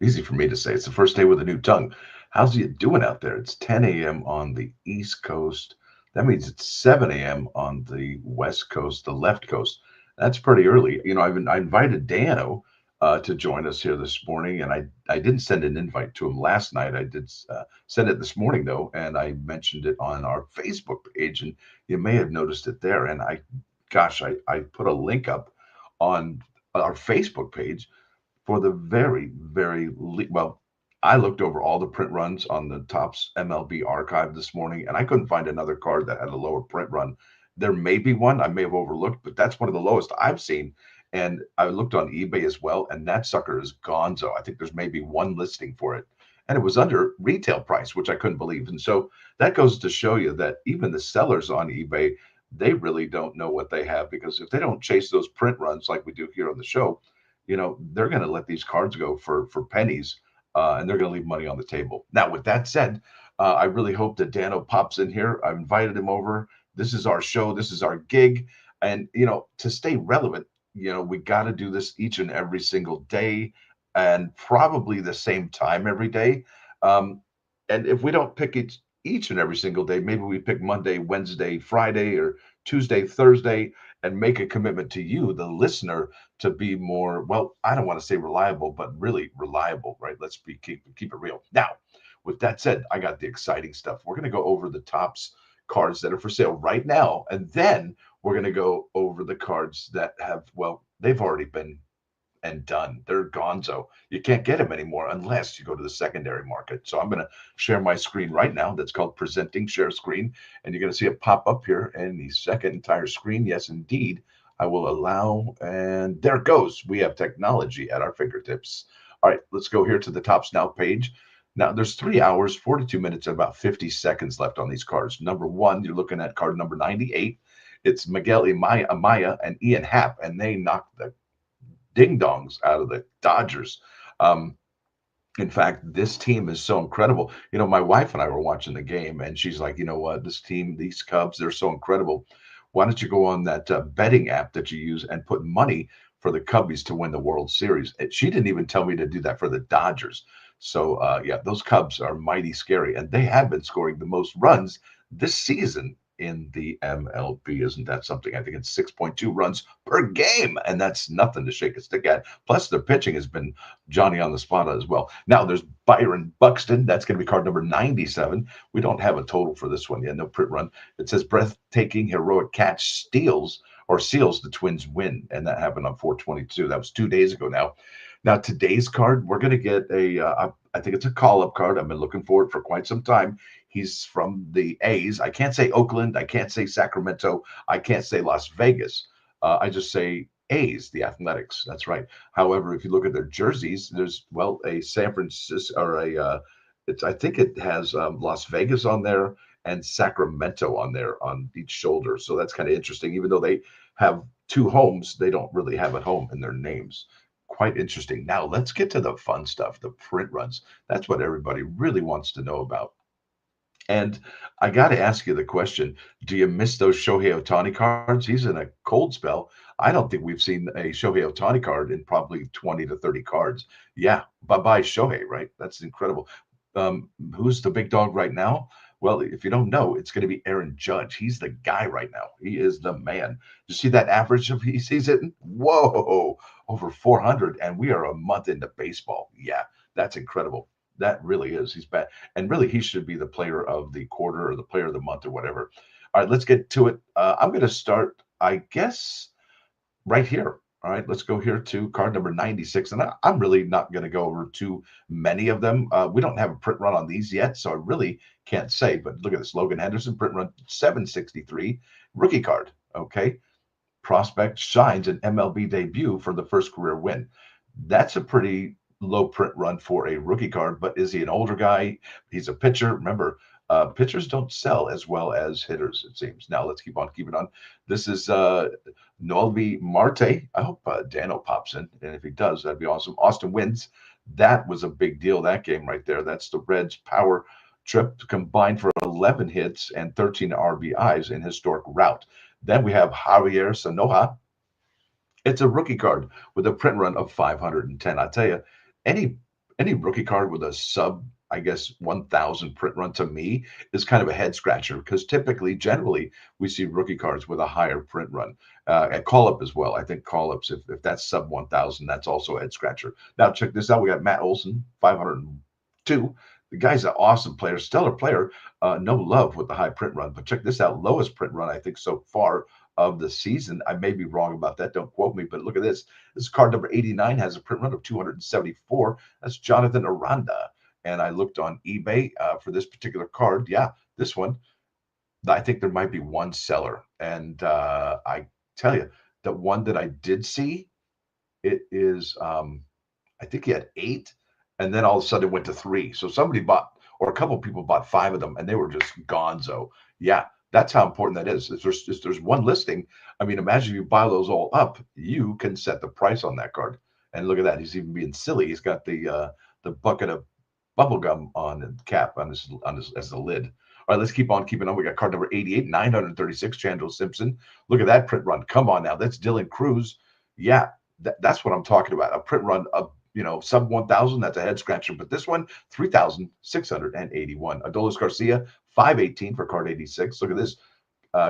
Easy for me to say. It's the first day with a new tongue. How's you doing out there? It's 10 a.m. on the East Coast. That means it's 7 a.m. on the West Coast, the left coast. That's pretty early. I invited Dano to join us here this morning, and I didn't send an invite to him last night. I did send it this morning though, and I mentioned it on our Facebook page, and you may have noticed it there. And I put a link up on our Facebook page for the well, I looked over all the print runs on the Topps MLB archive this morning, and I couldn't find another card that had a lower print run. There may be one I may have overlooked, but that's one of the lowest I've seen. And I looked on eBay as well, and that sucker is gonzo. I think there's maybe one listing for it, and it was under retail price, which I couldn't believe. And so that goes to show you that even the sellers on eBay, they really don't know what they have, because if they don't chase those print runs like we do here on the show, they're going to let these cards go for pennies, and they're going to leave money on the table. Now, with that said, I really hope that Dano pops in here. I've invited him over. This is our show. This is our gig. And, to stay relevant, we got to do this each and every single day, and probably the same time every day. Um, and if we don't pick it each and every single day, maybe we pick Monday, Wednesday, Friday, or Tuesday, Thursday, and make a commitment to you, the listener, to be more, well, I don't want to say reliable, but really reliable, right? Let's keep it real. Now, with that said, I got the exciting stuff. We're going to go over the Topps cards that are for sale right now, and then we're going to go over the cards that have, well, they've already been and done. They're gonzo. You can't get them anymore unless you go to the secondary market. So I'm going to share my screen right now. That's called presenting share screen. And you're going to see it pop up here in the second entire screen. Yes, indeed. I will allow. And there it goes. We have technology at our fingertips. All right, let's go here to the Topps Now page. Now, there's 3 hours, 42 minutes, and about 50 seconds left on these cards. Number one, you're looking at card number 98. It's Miguel Amaya and Ian Happ, and they knocked the ding dongs out of the Dodgers. Um, in fact, this team is so incredible. My wife and I were watching the game, and she's like, you know what, this team, these Cubs, they're so incredible. Why don't you go on that betting app that you use and put money for the Cubbies to win the World Series? And she didn't even tell me to do that for the Dodgers. So, yeah, those Cubs are mighty scary, and they have been scoring the most runs this season in the MLB. Isn't that something? I think it's 6.2 runs per game, and that's nothing to shake a stick at. Plus, their pitching has been Johnny on the spot as well. Now, there's Byron Buxton. That's going to be card number 97. We don't have a total for this one yet. No print run. It says breathtaking heroic catch steals or seals the Twins win, and that happened on 422. That was 2 days ago now. Now, today's card, we're going to get I think it's a call up card. I've been looking for it for quite some time. He's from the A's. I can't say Oakland. I can't say Sacramento. I can't say Las Vegas. I just say A's, the Athletics. That's right. However, if you look at their jerseys, there's, well, a San Francisco or I think it has Las Vegas on there and Sacramento on there on each shoulder. So that's kind of interesting. Even though they have two homes, they don't really have a home in their names. Quite interesting. Now let's get to the fun stuff, the print runs. That's what everybody really wants to know about. And I got to ask you the question, do you miss those Shohei Ohtani cards? He's in a cold spell. I don't think we've seen a Shohei Ohtani card in probably 20 to 30 cards. Yeah, bye-bye Shohei, right? That's incredible. Who's the big dog right now? Well, if you don't know, it's going to be Aaron Judge. He's the guy right now. He is the man. You see that average of he's hitting? Whoa, over 400, and we are a month into baseball. Yeah, that's incredible. That really is. He's bad. And really, he should be the player of the quarter or the player of the month or whatever. All right, let's get to it. I'm going to start, I guess, right here. All right, let's go here to card number 96. And I'm really not going to go over too many of them. We don't have a print run on these yet, so I really can't say. But look at this, Logan Henderson, print run 763, rookie card. Okay, prospect shines an MLB debut for the first career win. That's a pretty low print run for a rookie card, but is he an older guy? He's a pitcher. Remember, pitchers don't sell as well as hitters, it seems. Now let's keep on keeping on. This is Noelvi Marte. I hope Dano pops in, and if he does, that'd be awesome. Austin wins. That was a big deal, that game right there. That's the Reds' power trip combined for 11 hits and 13 RBIs in historic rout. Then we have Javier Sanoja. It's a rookie card with a print run of 510. I tell you, any any rookie card with a sub, I guess, 1,000 print run to me is kind of a head scratcher because typically, generally, we see rookie cards with a higher print run. And call up as well. I think call ups, if that's sub 1,000, that's also a head scratcher. Now, check this out. We got Matt Olson, 502. The guy's an awesome player, stellar player. No love with the high print run, but check this out. Lowest print run, I think, so far of the season. I may be wrong about that. Don't quote me, but look at this. This card number 89 has a print run of 274. That's Jonathan Aranda. And I looked on eBay for this particular card. Yeah, this one, I think there might be one seller. And I tell you, the one that I did see, it is, I think he had 8, and then all of a sudden it went to 3. So somebody bought, or a couple of people bought 5 of them, and they were just gonzo. Yeah, that's how important that is. If there's one listing, I mean, imagine you buy those all up, you can set the price on that card. And look at that, he's even being silly. He's got the bucket of bubble gum on the cap on his as the lid. All right, let's keep on keeping on. We got card number 88, 936, Chandler Simpson. Look at that print run. Come on now, that's Dylan Cruz. Yeah, that's what I'm talking about. A print run of sub 1,000. That's a head scratcher. But this one, 3,681. Adolis Garcia, 518 for card 86. Look at this.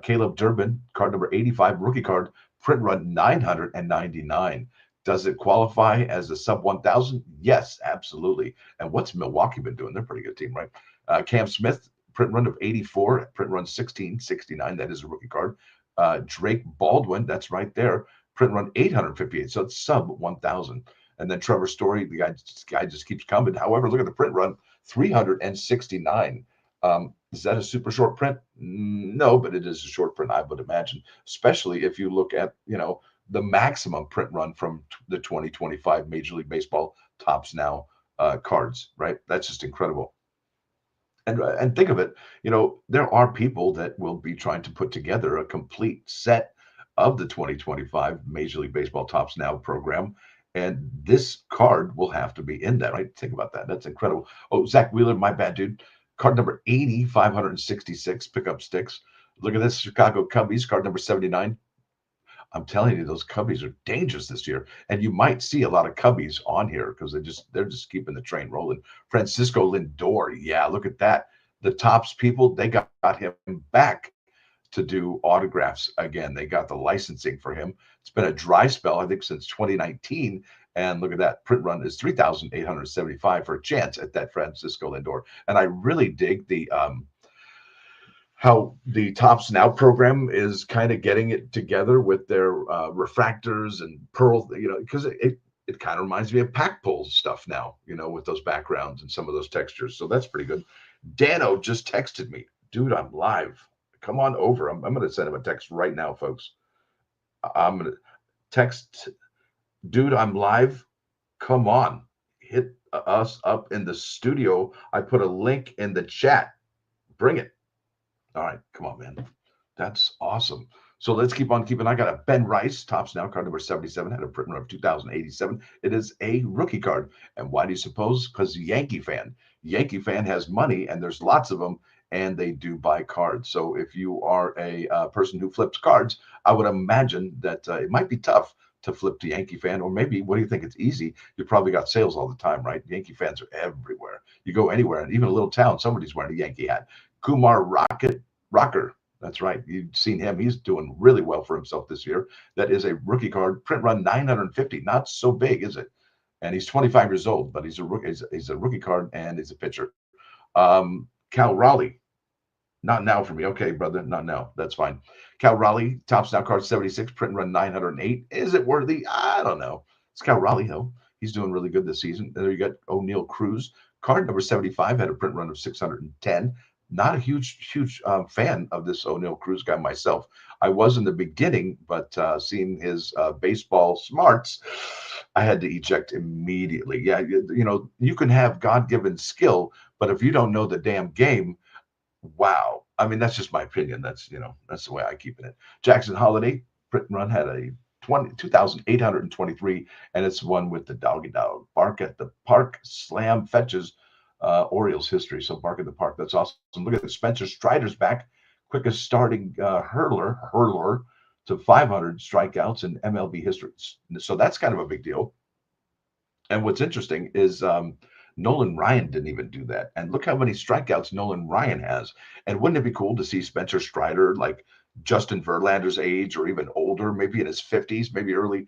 Caleb Durbin, card number 85, rookie card, print run 999. Does it qualify as a sub 1,000? Yes, absolutely. And what's Milwaukee been doing? They're a pretty good team, right? Cam Smith, print run of 84, print run 1669. That is a rookie card. Drake Baldwin, that's right there, print run 858. So it's sub 1,000. And then Trevor Story, the guy just keeps coming. However, look at the print run, 369. Is that a super short print? No, but it is a short print, I would imagine, especially if you look at, the maximum print run from the 2025 Major League Baseball Tops Now cards, right? That's just incredible. And think of it, there are people that will be trying to put together a complete set of the 2025 Major League Baseball Tops Now program. And this card will have to be in that, right? Think about that. That's incredible. Oh, Zach Wheeler, my bad, dude. Card number 80, 566 pickup sticks. Look at this, Chicago Cubbies, card number 79. I'm telling you, those Cubbies are dangerous this year, and you might see a lot of Cubbies on here because they're just keeping the train rolling. Francisco Lindor, yeah, look at that. The Tops people, they got him back to do autographs again. They got the licensing for him. It's been a dry spell, I think, since 2019. And look at that. Print run is 3,875 for a chance at that Francisco Lindor. And I really dig the how the Tops Now program is kind of getting it together with their refractors and pearl, because it kind of reminds me of pack pulls stuff now, with those backgrounds and some of those textures. So that's pretty good. Dano just texted me, dude, I'm live. Come on over. I'm going to send him a text right now, folks. I'm going to text, dude, I'm live. Come on. Hit us up in the studio. I put a link in the chat. Bring it. All right, come on, man. That's awesome. So let's keep on keeping. I got a Ben Rice, Tops Now, card number 77, had a print run of 2,087. It is a rookie card. And why do you suppose? Because Yankee fan. Yankee fan has money, and there's lots of them, and they do buy cards. So if you are a person who flips cards, I would imagine that it might be tough to flip to Yankee fan, or maybe, what do you think? It's easy. You probably got sales all the time, right? Yankee fans are everywhere. You go anywhere, and even a little town, somebody's wearing a Yankee hat. Kumar Rocker. That's right. You've seen him. He's doing really well for himself this year. That is a rookie card. Print run 950. Not so big, is it? And he's 25 years old, but he's a rookie. He's a rookie card, and he's a pitcher. Cal Raleigh. Not now for me. Okay, brother. Not now. That's fine. Cal Raleigh, Tops Now card 76, print run 908. Is it worthy? I don't know. It's Cal Raleigh, though. He's doing really good this season. There you got O'Neill Cruz. Card number 75 had a print run of 610. Not a huge fan of this O'Neill Cruz guy myself. I was in the beginning, but seeing his baseball smarts, I had to eject immediately. Yeah, you can have God-given skill, but if you don't know the damn game, wow. I mean, that's just my opinion. That's the way I keep it. Jackson Holiday, print run had a 2,823, and it's one with the doggy dog. Bark at the Park slam fetches Orioles history. So Bark at the Park, that's awesome. Look at the Spencer Strider's back, quickest starting hurler to 500 strikeouts in MLB history. So that's kind of a big deal. And what's interesting is Nolan Ryan didn't even do that. And look how many strikeouts Nolan Ryan has. And wouldn't it be cool to see Spencer Strider, like Justin Verlander's age or even older, maybe in his 50s, maybe early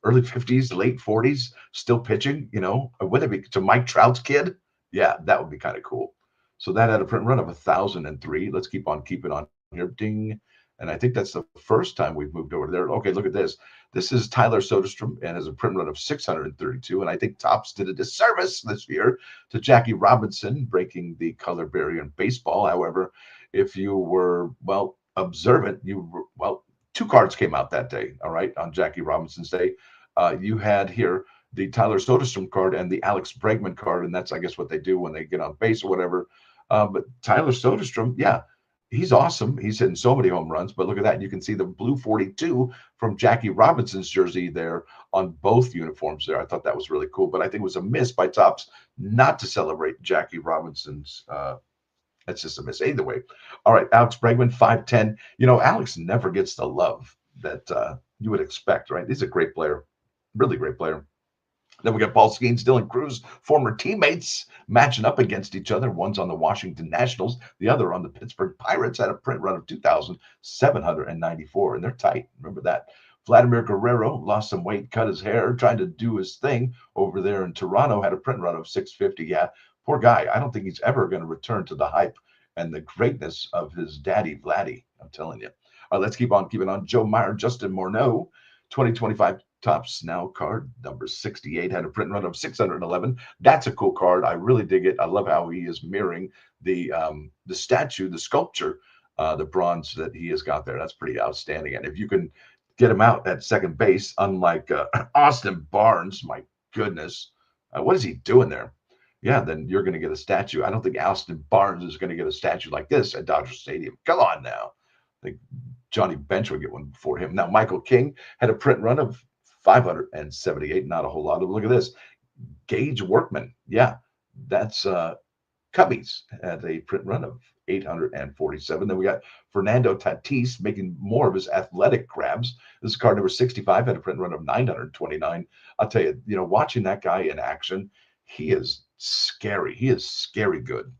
50s, late 40s, still pitching, wouldn't it be to Mike Trout's kid? Yeah, that would be kind of cool. So that had a print run of 1,003. Let's keep on keeping on here. Ding. And I think that's the first time we've moved over there. Okay, look at this. This is Tyler Soderstrom and has a print run of 632. And I think Topps did a disservice this year to Jackie Robinson, breaking the color barrier in baseball. However, if you were, well, observant, two cards came out that day, all right, on Jackie Robinson's day. You had here the Tyler Soderstrom card and the Alex Bregman card, and that's, I guess, what they do when they get on base or whatever. But Tyler Soderstrom, yeah, he's awesome. He's hitting so many home runs. But look at that. You can see the blue 42 from Jackie Robinson's jersey there on both uniforms there. I thought that was really cool. But I think it was a miss by Topps not to celebrate Jackie Robinson's. That's just a miss. Either way. All right, Alex Bregman, 5'10". Alex never gets the love that you would expect, right? He's a great player. Really great player. Then we got Paul Skeens, Dylan Cruz, former teammates matching up against each other. One's on the Washington Nationals, the other on the Pittsburgh Pirates. Had a print run of 2,794, and they're tight. Remember that. Vladimir Guerrero lost some weight, cut his hair, trying to do his thing over there in Toronto. Had a print run of 650. Yeah, poor guy. I don't think he's ever going to return to the hype and the greatness of his daddy, Vladdy. I'm telling you. All right, let's keep on keeping on. Joe Meyer, Justin Morneau, 2025 Topps Now card number 68 had a print run of 611. That's a cool card. I really dig it. I love how he is mirroring the statue, the sculpture, the bronze that he has got there. That's pretty outstanding. And if you can get him out at second base, unlike Austin Barnes, my goodness, what is he doing there? Yeah, then you're going to get a statue. I don't think Austin Barnes is going to get a statue like this at Dodger Stadium. Come on now. I think Johnny Bench would get one before him. Now, Michael King had a print run of 578, not a whole lot of. Look at this. Gage Workman. Yeah, that's Cubbies had a print run of 847. Then we got Fernando Tatis making more of his athletic grabs. This is card number 65, had a print run of 929. I'll tell you, watching that guy in action, he is scary. He is scary good.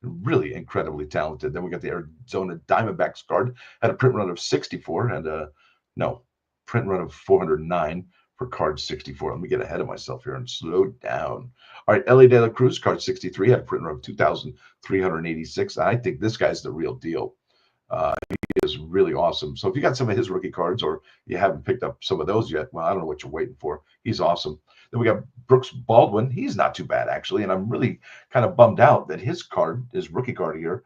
Really incredibly talented. Then we got the Arizona Diamondbacks card, had a print run of 64 and print run of 409 for card 64. Let me get ahead of myself here and slow down. All right, Ellie De La Cruz, card 63, had a print run of 2,386. I think this guy's the real deal. He is really awesome. So if you got some of his rookie cards or you haven't picked up some of those yet, well, I don't know what you're waiting for. He's awesome. Then we got Brooks Baldwin. He's not too bad, actually. And I'm really kind of bummed out that his rookie card here,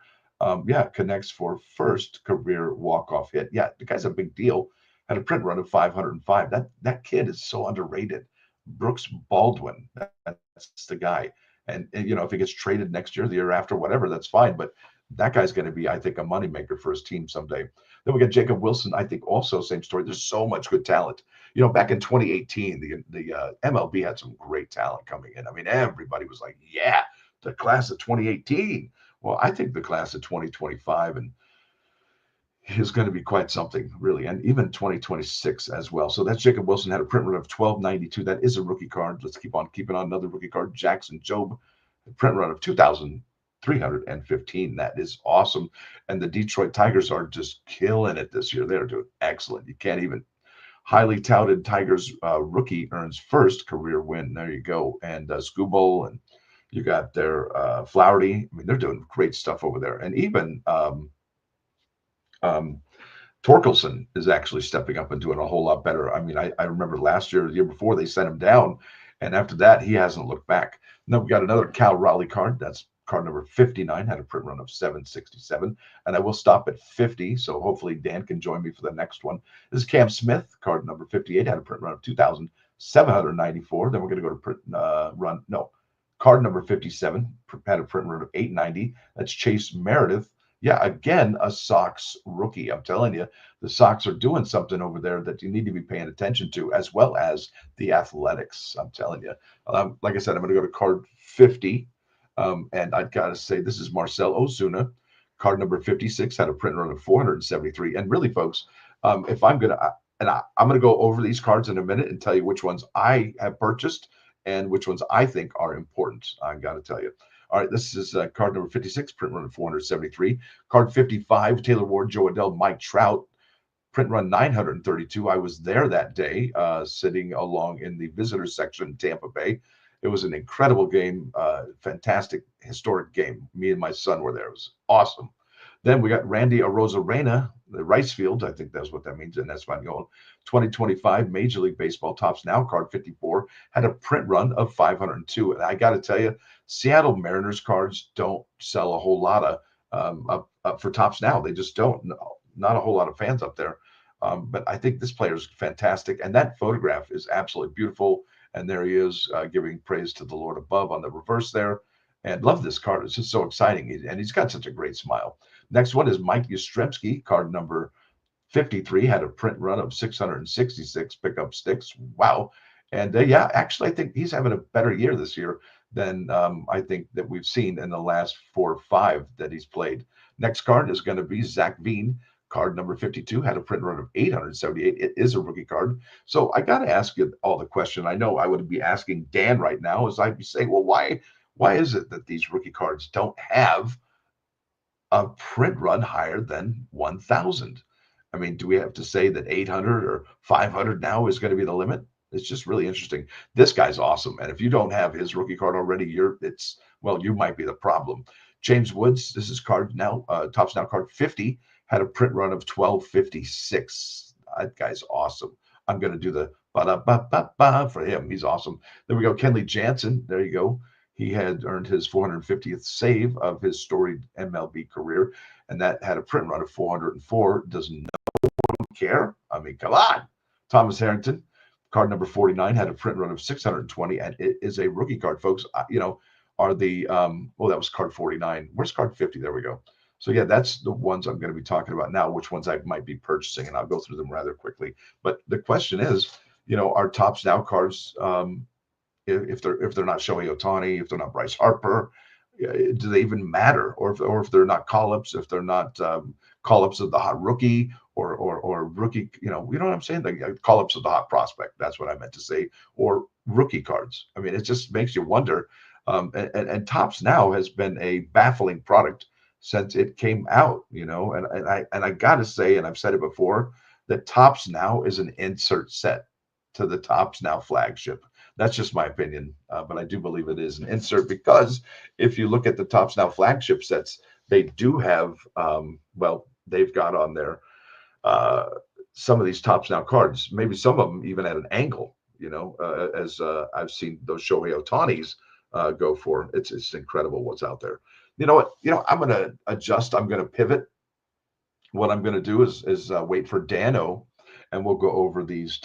connects for first career walk-off hit. Yeah, the guy's a big deal. Had a print run of 505. That kid is so underrated. Brooks Baldwin, that's the guy. And if he gets traded next year, the year after, whatever, that's fine. But that guy's going to be, I think, a moneymaker for his team someday. Then we got Jacob Wilson. I think also same story. There's so much good talent. Back in 2018, the MLB had some great talent coming in. I mean, everybody was like, yeah, the class of 2018. Well, I think the class of 2025 and is going to be quite something, really, and even 2026 as well. So that's Jacob Wilson, had a print run of 1292. That is a rookie card. Let's keep on keeping on another rookie card. Jackson Jobe, print run of 2,315. That is awesome. And the Detroit Tigers are just killing it this year. They're doing excellent. You can't even. Highly touted Tigers rookie earns first career win. There you go. And Skubal, and you got their Flaherty. I mean, they're doing great stuff over there. And even Torkelson is actually stepping up and doing a whole lot better. I mean, I remember last year, the year before, they sent him down, and after that, he hasn't looked back. And then we got another Cal Raleigh card. That's card number 59, had a print run of 767, and I will stop at 50, so hopefully Dan can join me for the next one. This is Cam Smith, card number 58, had a print run of 2,794. Then we're going to go to card number 57, had a print run of 890. That's Chase Meredith. Yeah, again, a Sox rookie. I'm telling you, the Sox are doing something over there that you need to be paying attention to, as well as the Athletics. I'm telling you. Like I said, I'm going to go to card 50. And I've got to say, this is Marcell Ozuna. Card number 56 had a print run of 473. And really, folks, if I'm going to, I'm going to go over these cards in a minute and tell you which ones I have purchased and which ones I think are important. I got to tell you. All right, this is card number 56, print run at 473. Card 55, Taylor Ward, Joe Adell, Mike Trout, print run 932. I was there that day, sitting along in the visitor section in Tampa Bay. It was an incredible game, fantastic, historic game. Me and my son were there. It was awesome. Then we got Randy Arozarena, the Rice Field. I think that's what that means in Espanol. 2025 Major League Baseball Tops Now card 54 had a print run of 502. And I got to tell you, Seattle Mariners cards don't sell a whole lot of up for Tops Now. They just don't. No, not a whole lot of fans up there. But I think this player is fantastic. And that photograph is absolutely beautiful. And there he is giving praise to the Lord above on the reverse there. And love this card. It's just so exciting. And he's got such a great smile. Next one is Mike Yastrzemski, card number 53, had a print run of 666 pickup sticks. Wow. And yeah, actually, I think he's having a better year this year than I think that we've seen in the last 4 or 5 that he's played. Next card is going to be Zach Veen. Card number 52 had a print run of 878. It is a rookie card. So I got to ask you all the question. I know I would be asking Dan right now, as I'd be saying, well, why is it that these rookie cards don't have a print run higher than 1,000? I mean, do we have to say that 800 or 500 now is going to be the limit? It's just really interesting. This guy's awesome, and if you don't have his rookie card already, you might be the problem. James Woods, this is card now, Tops Now card 50, had a print run of 1256. That guy's awesome. I'm going to do the ba-da-ba-ba-ba for him. He's awesome. There we go. Kenley Jansen. There you go. He had earned his 450th save of his storied MLB career, and that had a print run of 404. Does no one care? I mean, come on. Thomas Harrington, card number 49, had a print run of 620, and it is a rookie card, folks. Are the that was card 49. Where's card 50? There we go. So yeah, that's the ones I'm going to be talking about now, which ones I might be purchasing, and I'll go through them rather quickly. But the question is, our Tops Now cards, if they're not Shohei Ohtani, if they're not Bryce Harper, do they even matter? Or if they're not call-ups, if they're not call-ups of the hot rookie or rookie, you know what I'm saying? Like call-ups of the hot prospect. That's what I meant to say. Or rookie cards. I mean, it just makes you wonder. And Tops Now has been a baffling product since it came out, and I got to say, and I've said it before, that Tops Now is an insert set to the Tops Now flagship. That's just my opinion, but I do believe it is an insert because if you look at the Tops Now flagship sets, they do have, they've got on there some of these Tops Now cards, maybe some of them even at an angle, as I've seen those Shohei Ohtani's go for. It's incredible what's out there. You know what? I'm going to adjust. I'm going to pivot. What I'm going to do is wait for Dano, and we'll go over these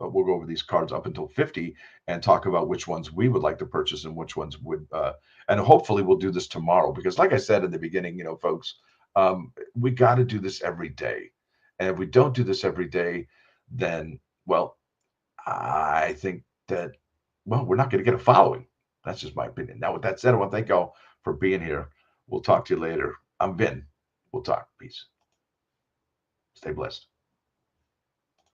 we'll go over these cards up until 50 and talk about which ones we would like to purchase and which ones would. And hopefully we'll do this tomorrow because, like I said in the beginning, folks, we got to do this every day. And if we don't do this every day, then, I think that, we're not going to get a following. That's just my opinion. Now, with that said, I want to thank y'all for being here. We'll talk to you later. I'm Vin. We'll talk. Peace. Stay blessed.